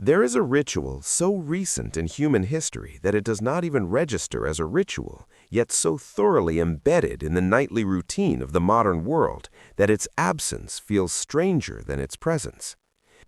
There is a ritual so recent in human history that it does not even register as a ritual, yet so thoroughly embedded in the nightly routine of the modern world that its absence feels stranger than its presence.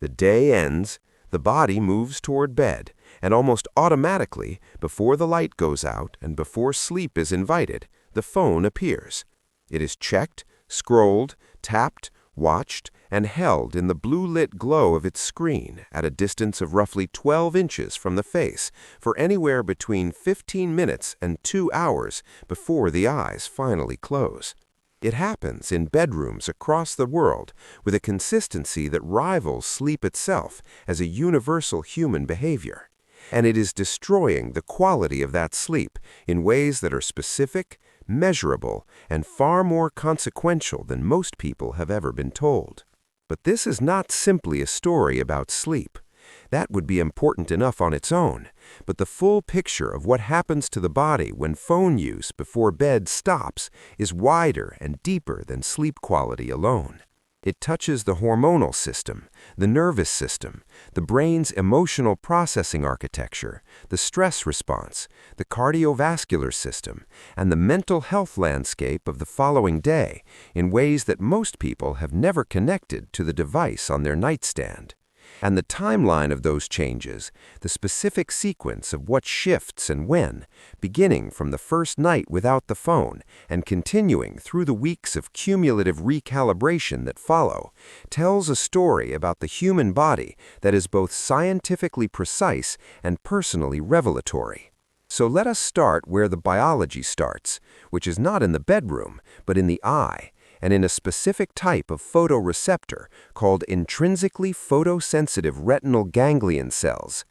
The day ends, the body moves toward bed, and almost automatically, before the light goes out and before sleep is invited, the phone appears. It is checked, scrolled, tapped, watched, and held in the blue-lit glow of its screen at a distance of roughly 12 inches from the face for anywhere between 15 minutes and 2 hours before the eyes finally close. It happens in bedrooms across the world with a consistency that rivals sleep itself as a universal human behavior. And it is destroying the quality of that sleep in ways that are specific, measurable, and far more consequential than most people have ever been told. But this is not simply a story about sleep. That would be important enough on its own, but the full picture of what happens to the body when phone use before bed stops is wider and deeper than sleep quality alone. It touches the hormonal system, the nervous system, the brain's emotional processing architecture, the stress response, the cardiovascular system, and the mental health landscape of the following day in ways that most people have never connected to the device on their nightstand. And the timeline of those changes, the specific sequence of what shifts and when, beginning from the first night without the phone and continuing through the weeks of cumulative recalibration that follow, tells a story about the human body that is both scientifically precise and personally revelatory. So let us start where the biology starts, which is not in the bedroom, but in the eye, and in a specific type of photoreceptor called intrinsically photosensitive retinal ganglion cells.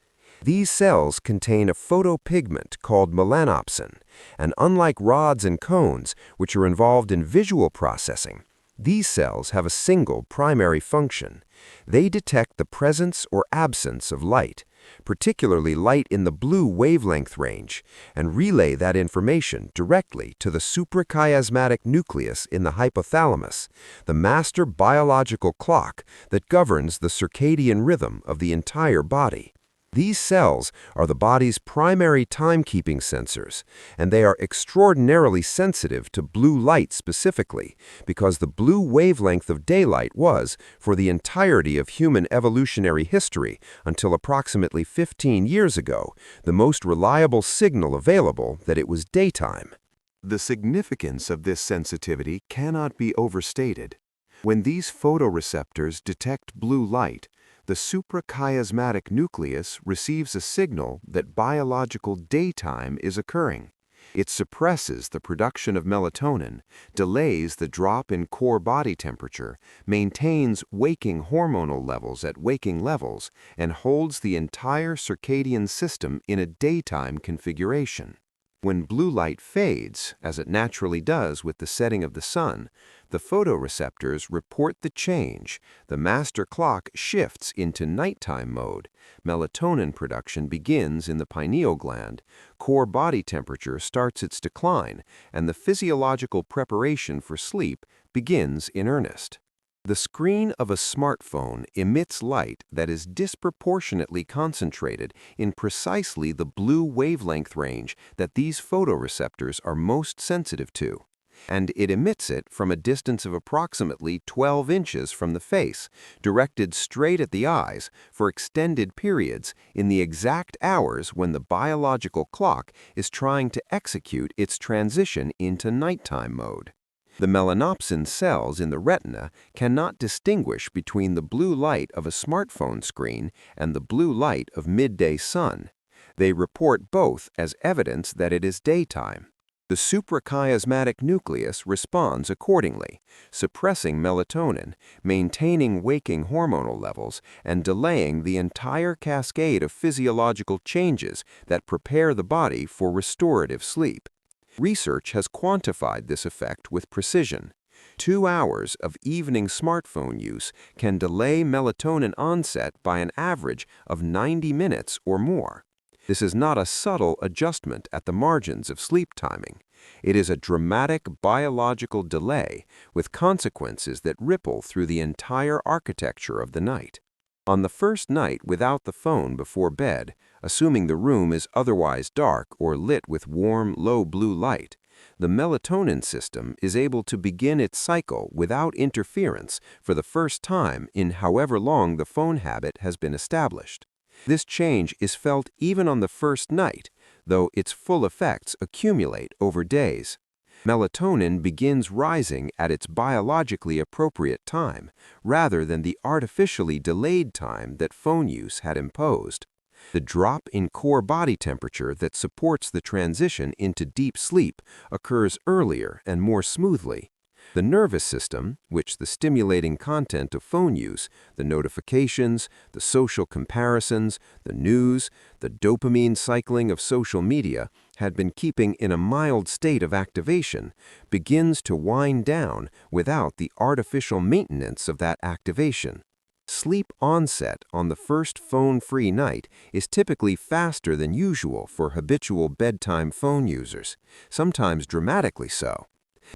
These cells contain a photopigment called melanopsin, and unlike rods and cones, which are involved in visual processing, these cells have a single primary function. They detect the presence or absence of light, particularly light in the blue wavelength range, and relay that information directly to the suprachiasmatic nucleus in the hypothalamus, the master biological clock that governs the circadian rhythm of the entire body. These cells are the body's primary timekeeping sensors, and they are extraordinarily sensitive to blue light specifically, because the blue wavelength of daylight was, for the entirety of human evolutionary history until approximately 15 years ago, the most reliable signal available that it was daytime. The significance of this sensitivity cannot be overstated. When these photoreceptors detect blue light, the suprachiasmatic nucleus receives a signal that biological daytime is occurring. It suppresses the production of melatonin, delays the drop in core body temperature, maintains waking hormonal levels at waking levels, and holds the entire circadian system in a daytime configuration. When blue light fades, as it naturally does with the setting of the sun, the photoreceptors report the change. The master clock shifts into nighttime mode. Melatonin production begins in the pineal gland. Core body temperature starts its decline, and the physiological preparation for sleep begins in earnest. The screen of a smartphone emits light that is disproportionately concentrated in precisely the blue wavelength range that these photoreceptors are most sensitive to. And it emits it from a distance of approximately 12 inches from the face, directed straight at the eyes for extended periods in the exact hours when the biological clock is trying to execute its transition into nighttime mode. The melanopsin cells in the retina cannot distinguish between the blue light of a smartphone screen and the blue light of midday sun. They report both as evidence that it is daytime. The suprachiasmatic nucleus responds accordingly, suppressing melatonin, maintaining waking hormonal levels, and delaying the entire cascade of physiological changes that prepare the body for restorative sleep. Research has quantified this effect with precision. 2 hours of evening smartphone use can delay melatonin onset by an average of 90 minutes or more. This is not a subtle adjustment at the margins of sleep timing. It is a dramatic biological delay with consequences that ripple through the entire architecture of the night. On the first night without the phone before bed, assuming the room is otherwise dark or lit with warm, low blue light, the melatonin system is able to begin its cycle without interference for the first time in however long the phone habit has been established. This change is felt even on the first night, though its full effects accumulate over days. Melatonin begins rising at its biologically appropriate time, rather than the artificially delayed time that phone use had imposed. The drop in core body temperature that supports the transition into deep sleep occurs earlier and more smoothly. The nervous system, which the stimulating content of phone use, the notifications, the social comparisons, the news, the dopamine cycling of social media, had been keeping in a mild state of activation, begins to wind down without the artificial maintenance of that activation. Sleep onset on the first phone-free night is typically faster than usual for habitual bedtime phone users, sometimes dramatically so.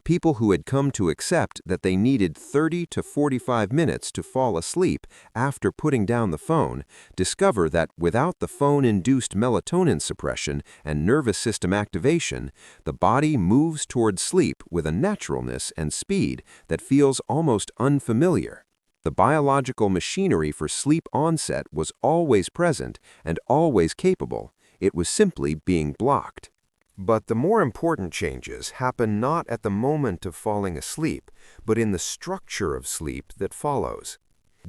People who had come to accept that they needed 30 to 45 minutes to fall asleep after putting down the phone discover that without the phone-induced melatonin suppression and nervous system activation, the body moves toward sleep with a naturalness and speed that feels almost unfamiliar. The biological machinery for sleep onset was always present and always capable. It was simply being blocked. But the more important changes happen not at the moment of falling asleep, but in the structure of sleep that follows.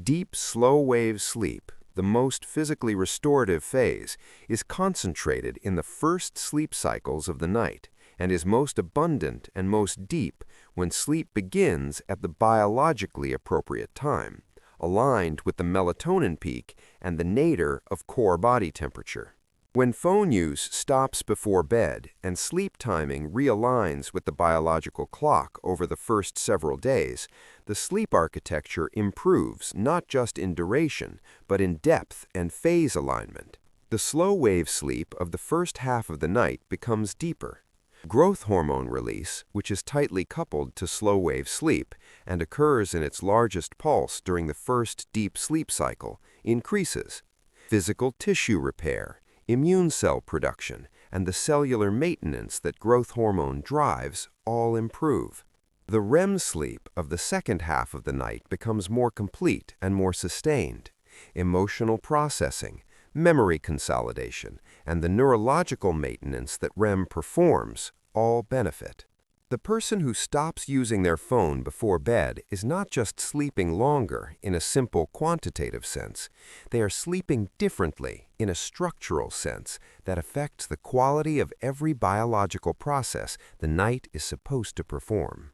Deep, slow-wave sleep, the most physically restorative phase, is concentrated in the first sleep cycles of the night and is most abundant and most deep when sleep begins at the biologically appropriate time, aligned with the melatonin peak and the nadir of core body temperature. When phone use stops before bed and sleep timing realigns with the biological clock over the first several days, the sleep architecture improves not just in duration, but in depth and phase alignment. The slow-wave sleep of the first half of the night becomes deeper. Growth hormone release, which is tightly coupled to slow-wave sleep and occurs in its largest pulse during the first deep sleep cycle, increases. Physical tissue repair, immune cell production, and the cellular maintenance that growth hormone drives all improve. The REM sleep of the second half of the night becomes more complete and more sustained. Emotional processing, memory consolidation, and the neurological maintenance that REM performs all benefit. The person who stops using their phone before bed is not just sleeping longer in a simple quantitative sense. They are sleeping differently in a structural sense that affects the quality of every biological process the night is supposed to perform.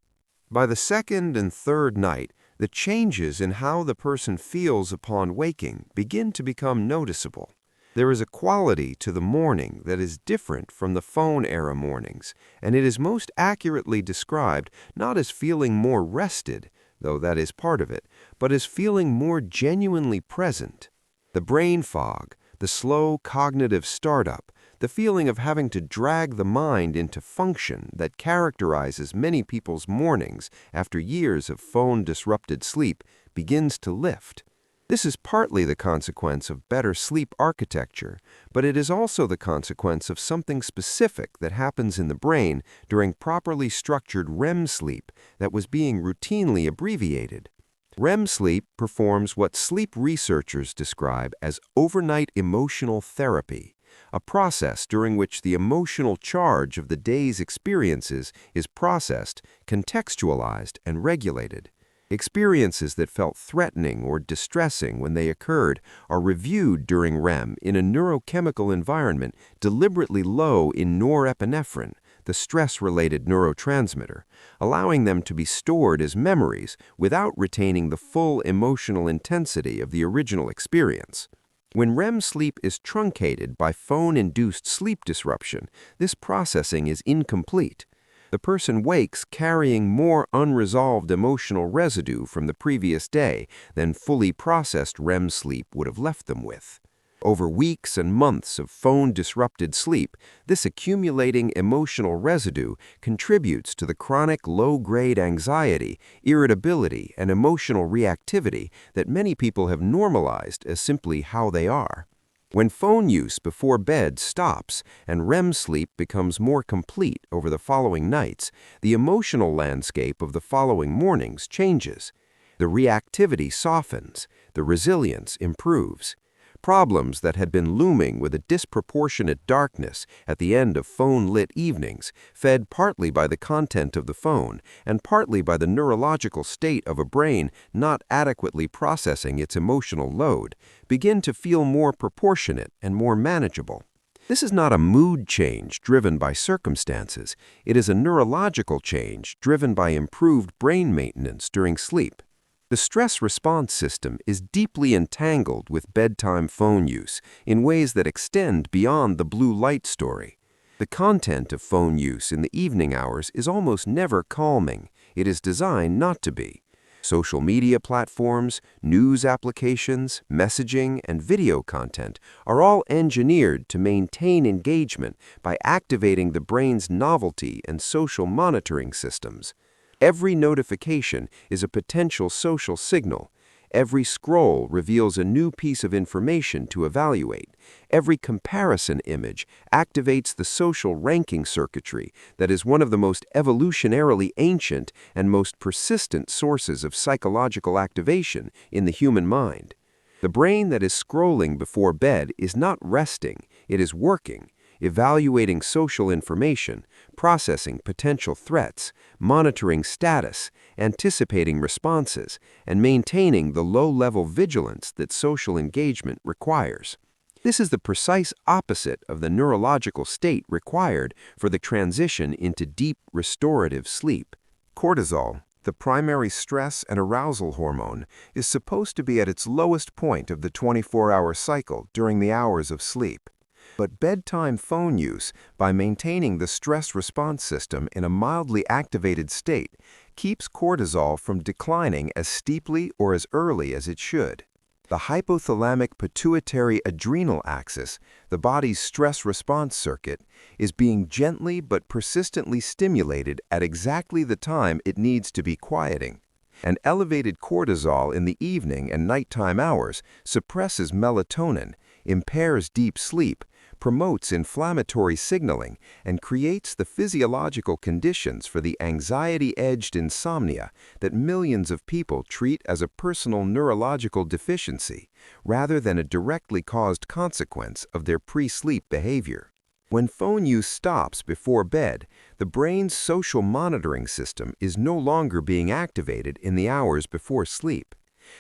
By the second and third night, the changes in how the person feels upon waking begin to become noticeable. There is a quality to the morning that is different from the phone-era mornings, and it is most accurately described not as feeling more rested, though that is part of it, but as feeling more genuinely present. The brain fog, the slow cognitive startup, the feeling of having to drag the mind into function that characterizes many people's mornings after years of phone-disrupted sleep begins to lift. This is partly the consequence of better sleep architecture, but it is also the consequence of something specific that happens in the brain during properly structured REM sleep that was being routinely abbreviated. REM sleep performs what sleep researchers describe as overnight emotional therapy, a process during which the emotional charge of the day's experiences is processed, contextualized, and regulated. Experiences that felt threatening or distressing when they occurred are reviewed during REM in a neurochemical environment deliberately low in norepinephrine, the stress-related neurotransmitter, allowing them to be stored as memories without retaining the full emotional intensity of the original experience. When REM sleep is truncated by phone-induced sleep disruption, this processing is incomplete. The person wakes carrying more unresolved emotional residue from the previous day than fully processed REM sleep would have left them with. Over weeks and months of phone-disrupted sleep, this accumulating emotional residue contributes to the chronic low-grade anxiety, irritability, and emotional reactivity that many people have normalized as simply how they are. When phone use before bed stops and REM sleep becomes more complete over the following nights, the emotional landscape of the following mornings changes. The reactivity softens, the resilience improves. Problems that had been looming with a disproportionate darkness at the end of phone-lit evenings, fed partly by the content of the phone and partly by the neurological state of a brain not adequately processing its emotional load, begin to feel more proportionate and more manageable. This is not a mood change driven by circumstances. It is a neurological change driven by improved brain maintenance during sleep. The stress response system is deeply entangled with bedtime phone use in ways that extend beyond the blue light story. The content of phone use in the evening hours is almost never calming. It is designed not to be. Social media platforms, news applications, messaging, and video content are all engineered to maintain engagement by activating the brain's novelty and social monitoring systems. Every notification is a potential social signal. Every scroll reveals a new piece of information to evaluate. Every comparison image activates the social ranking circuitry that is one of the most evolutionarily ancient and most persistent sources of psychological activation in the human mind. The brain that is scrolling before bed is not resting, it is working. Evaluating social information, processing potential threats, monitoring status, anticipating responses, and maintaining the low-level vigilance that social engagement requires. This is the precise opposite of the neurological state required for the transition into deep restorative sleep. Cortisol, the primary stress and arousal hormone, is supposed to be at its lowest point of the 24-hour cycle during the hours of sleep. But bedtime phone use, by maintaining the stress response system in a mildly activated state, keeps cortisol from declining as steeply or as early as it should. The hypothalamic pituitary adrenal axis, the body's stress response circuit, is being gently but persistently stimulated at exactly the time it needs to be quieting. An elevated cortisol in the evening and nighttime hours suppresses melatonin, impairs deep sleep, promotes inflammatory signaling, and creates the physiological conditions for the anxiety-edged insomnia that millions of people treat as a personal neurological deficiency rather than a directly caused consequence of their pre-sleep behavior. When phone use stops before bed, the brain's social monitoring system is no longer being activated in the hours before sleep.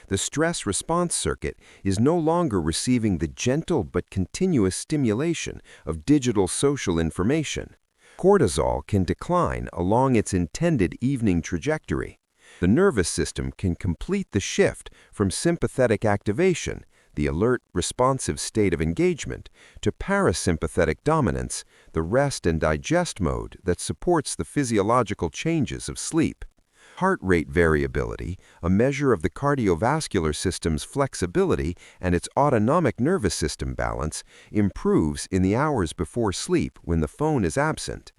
The stress response circuit is no longer receiving the gentle but continuous stimulation of digital social information. Cortisol can decline along its intended evening trajectory. The nervous system can complete the shift from sympathetic activation, the alert, responsive state of engagement, to parasympathetic dominance, the rest and digest mode that supports the physiological changes of sleep. Heart rate variability, a measure of the cardiovascular system's flexibility and its autonomic nervous system balance, improves in the hours before sleep when the phone is absent.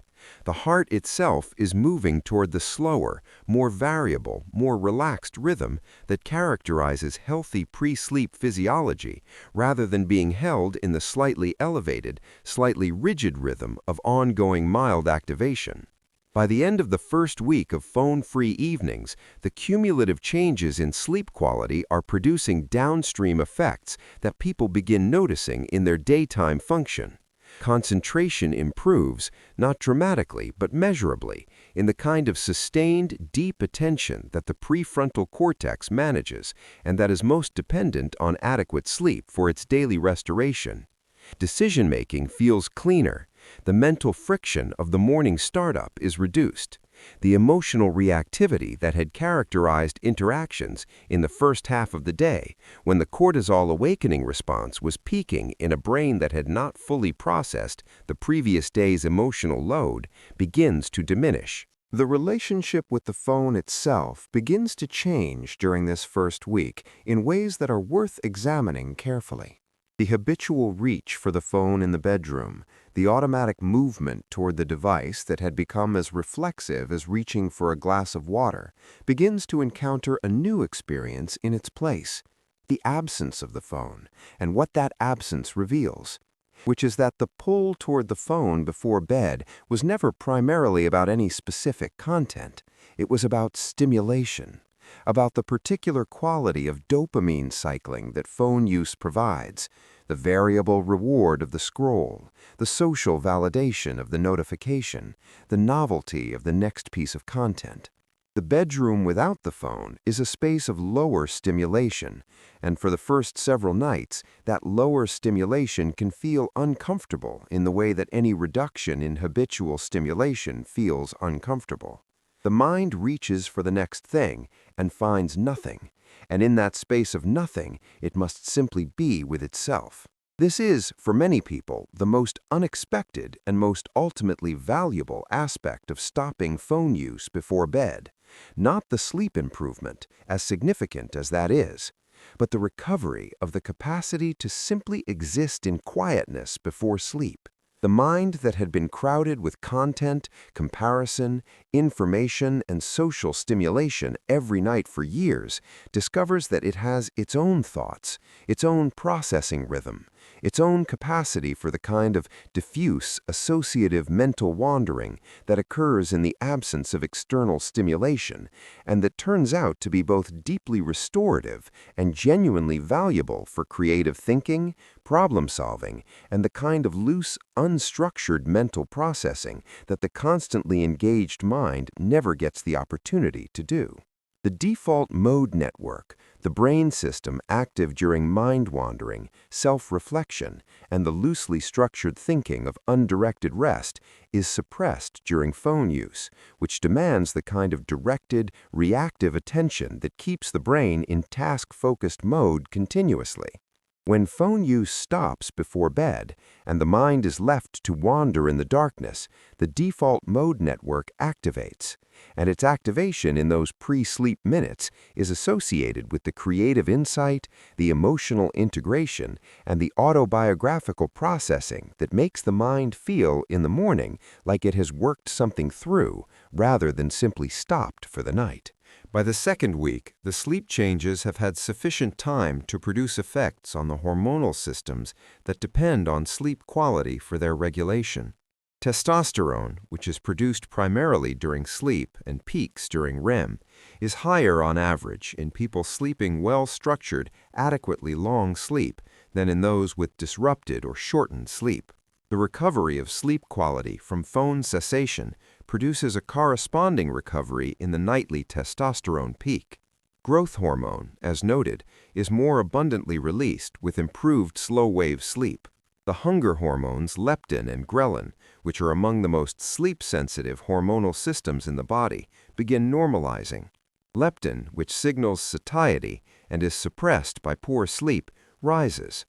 The heart itself is moving toward the slower, more variable, more relaxed rhythm that characterizes healthy pre-sleep physiology rather than being held in the slightly elevated, slightly rigid rhythm of ongoing mild activation. By the end of the first week of phone-free evenings, the cumulative changes in sleep quality are producing downstream effects that people begin noticing in their daytime function. Concentration improves, not dramatically but measurably, in the kind of sustained, deep attention that the prefrontal cortex manages and that is most dependent on adequate sleep for its daily restoration. Decision-making feels cleaner. The mental friction of the morning startup is reduced. The emotional reactivity that had characterized interactions in the first half of the day, when the cortisol awakening response was peaking in a brain that had not fully processed the previous day's emotional load, begins to diminish. The relationship with the phone itself begins to change during this first week in ways that are worth examining carefully. The habitual reach for the phone in the bedroom, the automatic movement toward the device that had become as reflexive as reaching for a glass of water, begins to encounter a new experience in its place, the absence of the phone, and what that absence reveals, which is that the pull toward the phone before bed was never primarily about any specific content. It was about stimulation, about the particular quality of dopamine cycling that phone use provides, the variable reward of the scroll, the social validation of the notification, the novelty of the next piece of content. The bedroom without the phone is a space of lower stimulation, and for the first several nights, that lower stimulation can feel uncomfortable in the way that any reduction in habitual stimulation feels uncomfortable. The mind reaches for the next thing and finds nothing, and in that space of nothing, it must simply be with itself. This is, for many people, the most unexpected and most ultimately valuable aspect of stopping phone use before bed. Not the sleep improvement, as significant as that is, but the recovery of the capacity to simply exist in quietness before sleep. The mind that had been crowded with content, comparison, information, and social stimulation every night for years discovers that it has its own thoughts, its own processing rhythm, its own capacity for the kind of diffuse, associative mental wandering that occurs in the absence of external stimulation, and that turns out to be both deeply restorative and genuinely valuable for creative thinking, problem-solving, and the kind of loose, unstructured mental processing that the constantly engaged mind never gets the opportunity to do. The default mode network, the brain system active during mind-wandering, self-reflection, and the loosely structured thinking of undirected rest, is suppressed during phone use, which demands the kind of directed, reactive attention that keeps the brain in task-focused mode continuously. When phone use stops before bed and the mind is left to wander in the darkness, the default mode network activates, and its activation in those pre-sleep minutes is associated with the creative insight, the emotional integration, and the autobiographical processing that makes the mind feel in the morning like it has worked something through rather than simply stopped for the night. By the second week, the sleep changes have had sufficient time to produce effects on the hormonal systems that depend on sleep quality for their regulation. Testosterone, which is produced primarily during sleep and peaks during REM, is higher on average in people sleeping well-structured, adequately long sleep than in those with disrupted or shortened sleep. The recovery of sleep quality from phone cessation produces a corresponding recovery in the nightly testosterone peak. Growth hormone, as noted, is more abundantly released with improved slow-wave sleep. The hunger hormones leptin and ghrelin, which are among the most sleep-sensitive hormonal systems in the body, begin normalizing. Leptin, which signals satiety and is suppressed by poor sleep, rises.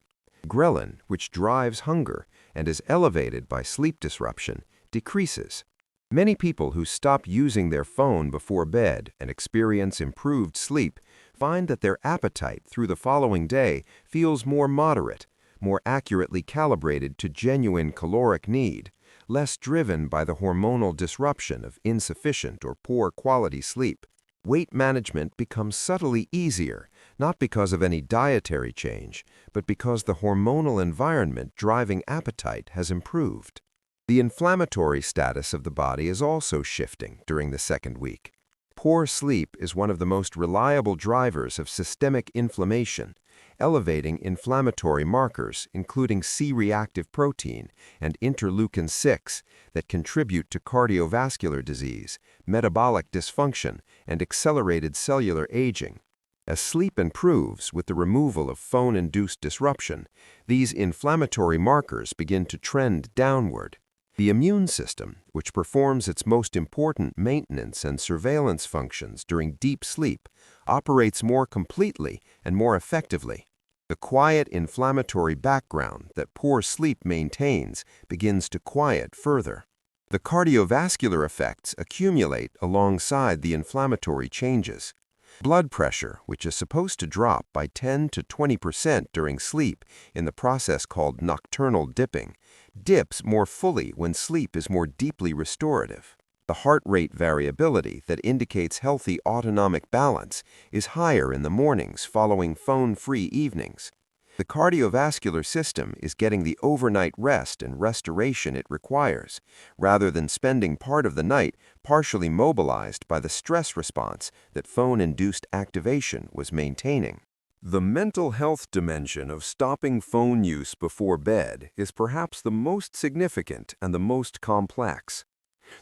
Ghrelin, which drives hunger and is elevated by sleep disruption, decreases. Many people who stop using their phone before bed and experience improved sleep find that their appetite through the following day feels more moderate, more accurately calibrated to genuine caloric need, less driven by the hormonal disruption of insufficient or poor quality sleep. Weight management becomes subtly easier, not because of any dietary change, but because the hormonal environment driving appetite has improved. The inflammatory status of the body is also shifting during the second week. Poor sleep is one of the most reliable drivers of systemic inflammation, elevating inflammatory markers, including C-reactive protein and interleukin-6, that contribute to cardiovascular disease, metabolic dysfunction, and accelerated cellular aging. As sleep improves with the removal of phone-induced disruption, these inflammatory markers begin to trend downward. The immune system, which performs its most important maintenance and surveillance functions during deep sleep, operates more completely and more effectively. The quiet inflammatory background that poor sleep maintains begins to quiet further. The cardiovascular effects accumulate alongside the inflammatory changes. Blood pressure, which is supposed to drop by 10 to 20% during sleep in the process called nocturnal dipping, dips more fully when sleep is more deeply restorative. The heart rate variability that indicates healthy autonomic balance is higher in the mornings following phone-free evenings. The cardiovascular system is getting the overnight rest and restoration it requires, rather than spending part of the night partially mobilized by the stress response that phone-induced activation was maintaining. The mental health dimension of stopping phone use before bed is perhaps the most significant and the most complex.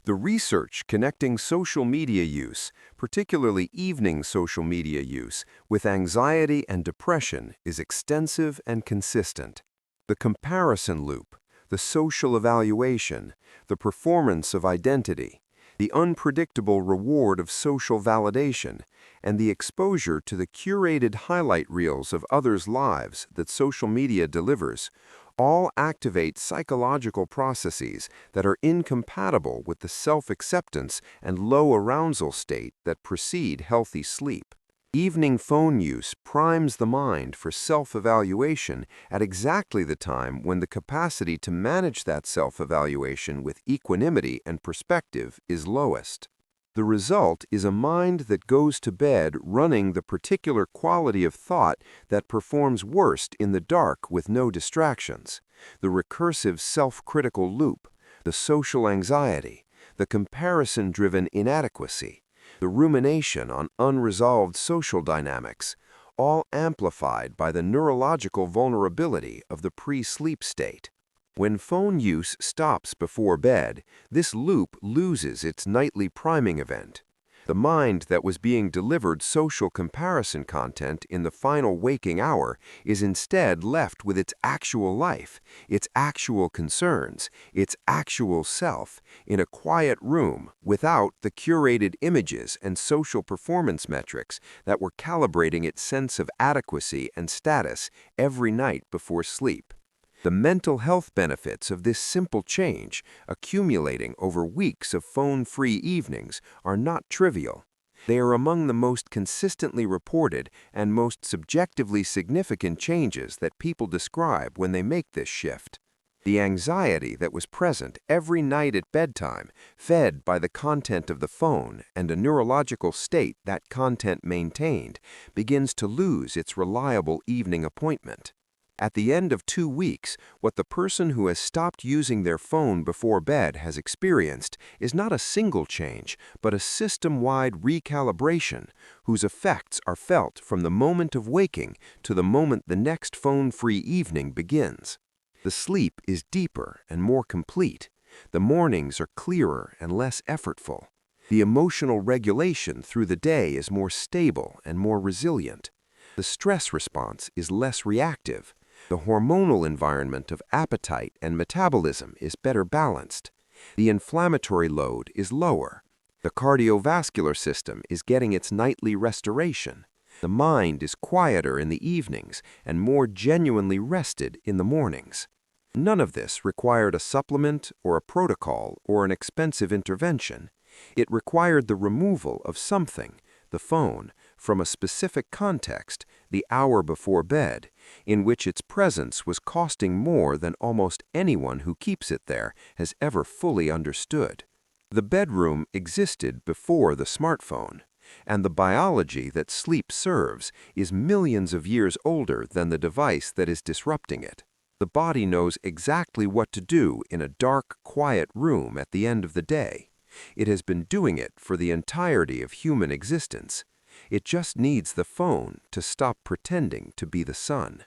The research connecting social media use, particularly evening social media use, with anxiety and depression is extensive and consistent. The comparison loop, the social evaluation, the performance of identity, the unpredictable reward of social validation, and the exposure to the curated highlight reels of others' lives that social media delivers all activate psychological processes that are incompatible with the self-acceptance and low arousal state that precede healthy sleep. Evening phone use primes the mind for self-evaluation at exactly the time when the capacity to manage that self-evaluation with equanimity and perspective is lowest. The result is a mind that goes to bed running the particular quality of thought that performs worst in the dark with no distractions, the recursive self-critical loop, the social anxiety, the comparison-driven inadequacy, the rumination on unresolved social dynamics, all amplified by the neurological vulnerability of the pre-sleep state. When phone use stops before bed, this loop loses its nightly priming event. The mind that was being delivered social comparison content in the final waking hour is instead left with its actual life, its actual concerns, its actual self, in a quiet room without the curated images and social performance metrics that were calibrating its sense of adequacy and status every night before sleep. The mental health benefits of this simple change, accumulating over weeks of phone-free evenings, are not trivial. They are among the most consistently reported and most subjectively significant changes that people describe when they make this shift. The anxiety that was present every night at bedtime, fed by the content of the phone and a neurological state that content maintained, begins to lose its reliable evening appointment. At the end of 2 weeks, what the person who has stopped using their phone before bed has experienced is not a single change, but a system-wide recalibration, whose effects are felt from the moment of waking to the moment the next phone-free evening begins. The sleep is deeper and more complete. The mornings are clearer and less effortful. The emotional regulation through the day is more stable and more resilient. The stress response is less reactive. The hormonal environment of appetite and metabolism is better balanced. The inflammatory load is lower. The cardiovascular system is getting its nightly restoration. The mind is quieter in the evenings and more genuinely rested in the mornings. None of this required a supplement or a protocol or an expensive intervention. It required the removal of something, the phone, from a specific context, the hour before bed, in which its presence was costing more than almost anyone who keeps it there has ever fully understood. The bedroom existed before the smartphone, and the biology that sleep serves is millions of years older than the device that is disrupting it. The body knows exactly what to do in a dark, quiet room at the end of the day. It has been doing it for the entirety of human existence. It just needs the phone to stop pretending to be the sun.